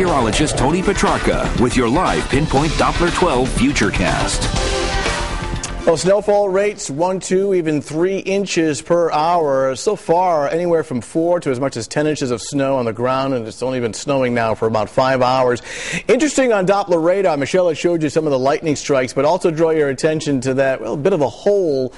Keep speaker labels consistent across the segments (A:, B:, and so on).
A: meteorologist Tony Petrarca with your live Pinpoint Doppler 12 Futurecast.
B: Well, snowfall rates 1, 2, even 3 inches per hour. So far, anywhere from 4 to as much as 10 inches of snow on the ground, and it's only been snowing now for about 5 hours. Interesting on Doppler radar, Michelle had showed you some of the lightning strikes, but also draw your attention to that, well, bit of a hole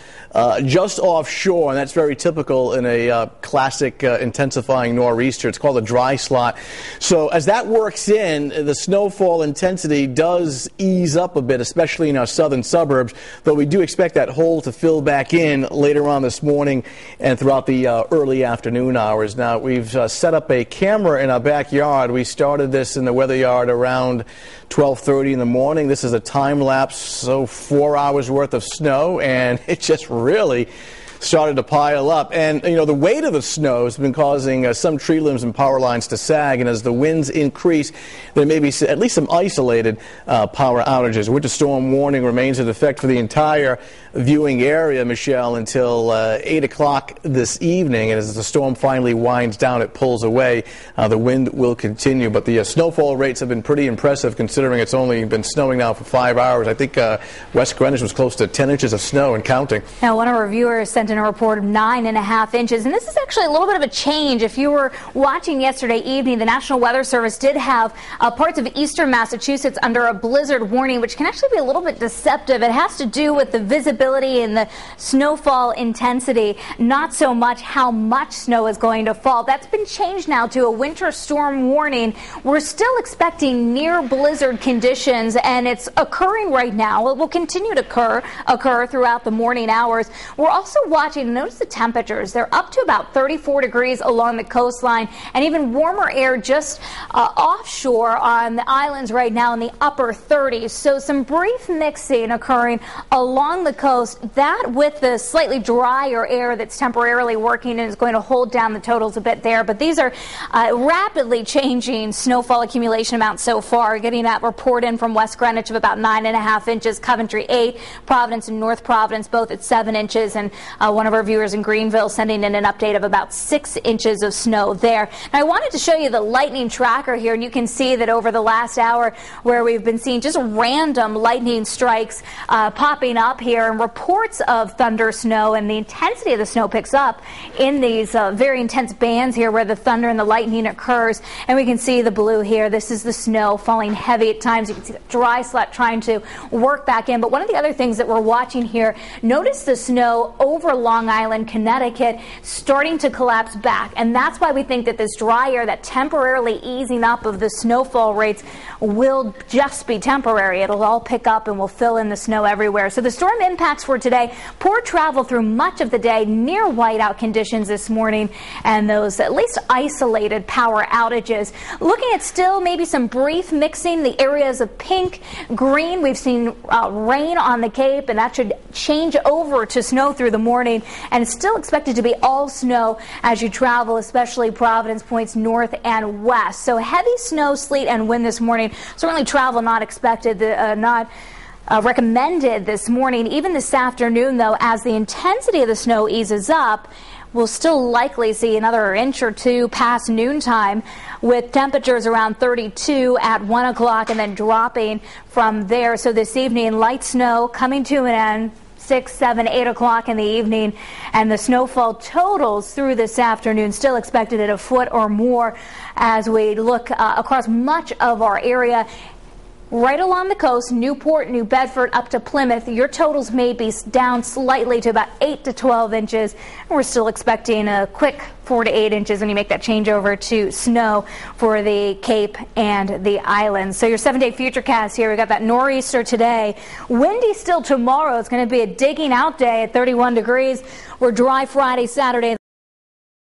B: just offshore, and that's very typical in a classic intensifying nor'easter. It's called a dry slot. So as that works in, the snowfall intensity does ease up a bit, especially in our southern suburbs, though we do expect that hole to fill back in later on this morning and throughout the early afternoon hours. Now, we've set up a camera in our backyard. We started this in the weather yard around 12:30 in the morning. This is a time lapse, so 4 hours worth of snow, and it just really started to pile up. And, you know, the weight of the snow has been causing some tree limbs and power lines to sag, and as the winds increase, there may be at least some isolated power outages. Winter storm warning remains in effect for the entire viewing area, Michelle, until 8 o'clock this evening. And as the storm finally winds down, it pulls away. The wind will continue. But the snowfall rates have been pretty impressive considering it's only been snowing now for 5 hours. I think West Greenwich was close to 10 inches of snow and counting.
C: Now, one of our viewers sent in a report of 9.5 inches. And this is actually a little bit of a change. If you were watching yesterday evening, the National Weather Service did have parts of eastern Massachusetts under a blizzard warning, which can actually be a little bit deceptive. It has to do with the visibility and the snowfall intensity, not so much how much snow is going to fall. That's been changed now to a winter storm warning. We're still expecting near blizzard conditions, and it's occurring right now. It will continue to occur throughout the morning hours. We're also watching, notice the temperatures. They're up to about 34 degrees along the coastline, and even warmer air just offshore on the islands right now in the upper 30s. So some brief mixing occurring along the coast. That with the slightly drier air that's temporarily working and is going to hold down the totals a bit there. But these are rapidly changing snowfall accumulation amounts so far. Getting that report in from West Greenwich of about 9.5 inches, Coventry 8, Providence and North Providence both at 7 inches, and one of our viewers in Greenville sending in an update of about 6 inches of snow there. Now, I wanted to show you the lightning tracker here, and you can see that over the last hour where we've been seeing just random lightning strikes popping up here and reports of thunder snow, and the intensity of the snow picks up in these very intense bands here where the thunder and the lightning occurs. And we can see the blue here. This is the snow falling heavy at times. You can see the dry slot trying to work back in. But one of the other things that we're watching here, notice the snow over Long Island, Connecticut, starting to collapse back. And that's why we think that this dry air, that temporarily easing up of the snowfall rates, will just be temporary. It'll all pick up and will fill in the snow everywhere. So the storm impacts for today: poor travel through much of the day, near whiteout conditions this morning, and those at least isolated power outages. Looking at still maybe some brief mixing, the areas of pink, green. We've seen rain on the Cape, and that should change over to snow through the morning, and it's still expected to be all snow as you travel, especially Providence points north and west. So heavy snow, sleet, and wind this morning. Certainly travel not expected, not recommended this morning. Even this afternoon, though, as the intensity of the snow eases up, we'll still likely see another inch or two past noontime, with temperatures around 32 at 1 o'clock and then dropping from there. So this evening, light snow coming to an end, 6, 7, 8 o'clock in the evening, and the snowfall totals through this afternoon still expected at a foot or more as we look across much of our area. Right along the coast, Newport, New Bedford, up to Plymouth, your totals may be down slightly to about 8 to 12 inches. We're still expecting a quick 4 to 8 inches when you make that change over to snow for the Cape and the islands. So your 7-day Futurecast here. We got that nor'easter today. Windy still tomorrow. It's going to be a digging out day at 31 degrees. We're dry Friday, Saturday.